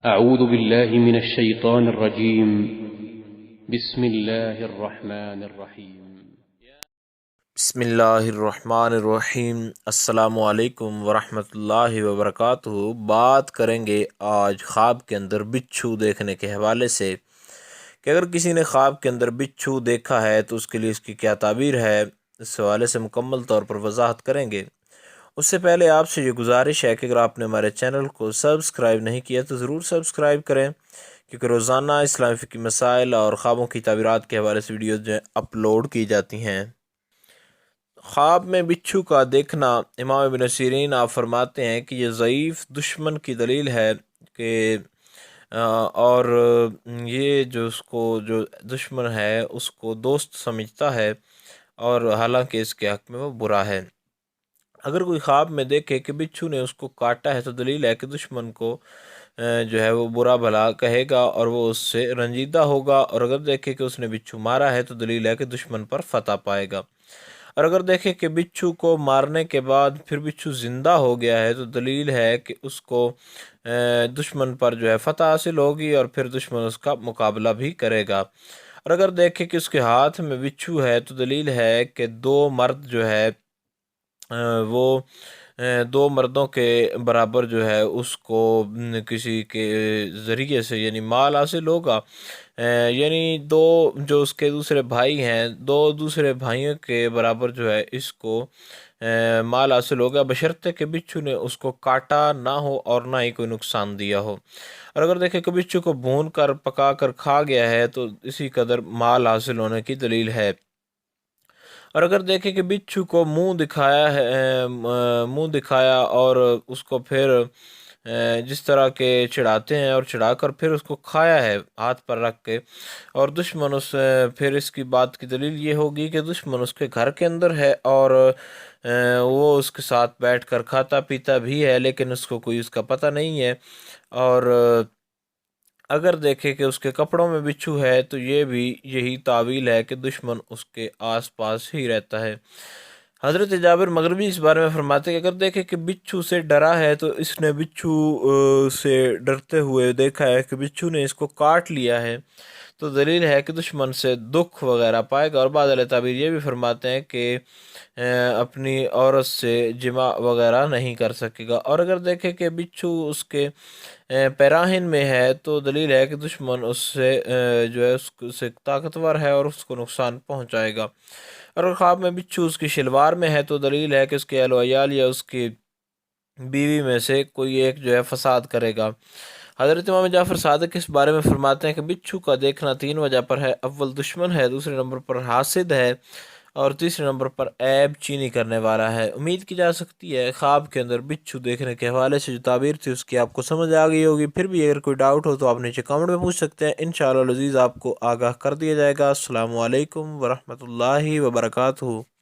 أعوذ بالله من الشيطان الرجيم. بسم الله الرحمن الرحيم. بسم اللہ الرحمن الرحیم۔ السلام علیکم ورحمۃ اللہ وبرکاتہ۔ بات کریں گے آج خواب کے اندر بچھو دیکھنے کے حوالے سے کہ اگر کسی نے خواب کے اندر بچھو دیکھا ہے تو اس کے لیے اس کی کیا تعبیر ہے، اس حوالے سے مکمل طور پر وضاحت کریں گے۔ اس سے پہلے آپ سے یہ گزارش ہے کہ اگر آپ نے ہمارے چینل کو سبسکرائب نہیں کیا تو ضرور سبسکرائب کریں، کیونکہ روزانہ اسلامی فقہی مسائل اور خوابوں کی تعبیرات کے حوالے سے ویڈیوز جو اپلوڈ کی جاتی ہیں۔ خواب میں بچھو کا دیکھنا، امام ابن سیرین آپ فرماتے ہیں کہ یہ ضعیف دشمن کی دلیل ہے کہ اور یہ جو اس کو جو دشمن ہے اس کو دوست سمجھتا ہے، اور حالانکہ اس کے حق میں وہ برا ہے۔ اگر کوئی خواب میں دیکھے کہ بچھو نے اس کو کاٹا ہے تو دلیل ہے کہ دشمن کو جو ہے وہ برا بھلا کہے گا اور وہ اس سے رنجیدہ ہوگا، اور اگر دیکھے کہ اس نے بچھو مارا ہے تو دلیل ہے کہ دشمن پر فتح پائے گا، اور اگر دیکھے کہ بچھو کو مارنے کے بعد پھر بچھو زندہ ہو گیا ہے تو دلیل ہے کہ اس کو دشمن پر جو ہے فتح حاصل ہوگی اور پھر دشمن اس کا مقابلہ بھی کرے گا، اور اگر دیکھے کہ اس کے ہاتھ میں بچھو ہے تو دلیل ہے کہ دو مرد جو ہے وہ دو مردوں کے برابر جو ہے اس کو کسی کے ذریعے سے یعنی مال حاصل ہوگا، یعنی دو جو اس کے دوسرے بھائی ہیں، دو دوسرے بھائیوں کے برابر جو ہے اس کو مال حاصل ہوگا، بشرطے کہ بچھو نے اس کو کاٹا نہ ہو اور نہ ہی کوئی نقصان دیا ہو، اور اگر دیکھیں کہ بچھو کو بھون کر پکا کر کھا گیا ہے تو اسی قدر مال حاصل ہونے کی دلیل ہے، اور اگر دیکھیں کہ بچھو کو منہ دکھایا ہے، منہ دکھایا اور اس کو پھر جس طرح کے چڑھاتے ہیں اور چڑھا کر پھر اس کو کھایا ہے ہاتھ پر رکھ کے، اور دشمن پھر اس کی بات کی دلیل یہ ہوگی کہ دشمن اس کے گھر کے اندر ہے اور وہ اس کے ساتھ بیٹھ کر کھاتا پیتا بھی ہے، لیکن اس کو کوئی اس کا پتہ نہیں ہے، اور اگر دیکھے کہ اس کے کپڑوں میں بچھو ہے تو یہ بھی یہی تعویل ہے کہ دشمن اس کے آس پاس ہی رہتا ہے۔ حضرت جابر مغربی اس بارے میں فرماتے ہیں کہ اگر دیکھے کہ بچھو سے ڈرا ہے تو اس نے بچھو سے ڈرتے ہوئے دیکھا ہے کہ بچھو نے اس کو کاٹ لیا ہے تو دلیل ہے کہ دشمن سے دکھ وغیرہ پائے گا، اور بعض اہل تعبیر یہ بھی فرماتے ہیں کہ اپنی عورت سے جماع وغیرہ نہیں کر سکے گا، اور اگر دیکھے کہ بچھو اس کے پیراہن میں ہے تو دلیل ہے کہ دشمن اس سے جو ہے اس سے طاقتور ہے اور اس کو نقصان پہنچائے گا، اور اگر خواب میں بچھو اس کی شلوار میں ہے تو دلیل ہے کہ اس کے اہل و عیال یا اس کی بیوی میں سے کوئی ایک جو ہے فساد کرے گا۔ حضرت امام جعفر صادق اس بارے میں فرماتے ہیں کہ بچھو کا دیکھنا تین وجہ پر ہے، اول دشمن ہے، دوسرے نمبر پر حاسد ہے، اور تیسرے نمبر پر عیب چینی کرنے والا ہے۔ امید کی جا سکتی ہے خواب کے اندر بچھو دیکھنے کے حوالے سے جو تعبیر تھی اس کی آپ کو سمجھ آ گئی ہوگی، پھر بھی اگر کوئی ڈاؤٹ ہو تو آپ نیچے کامنٹ میں پوچھ سکتے ہیں، انشاءاللہ العزیز آپ کو آگاہ کر دیا جائے گا۔ السلام علیکم ورحمۃ اللہ وبرکاتہ۔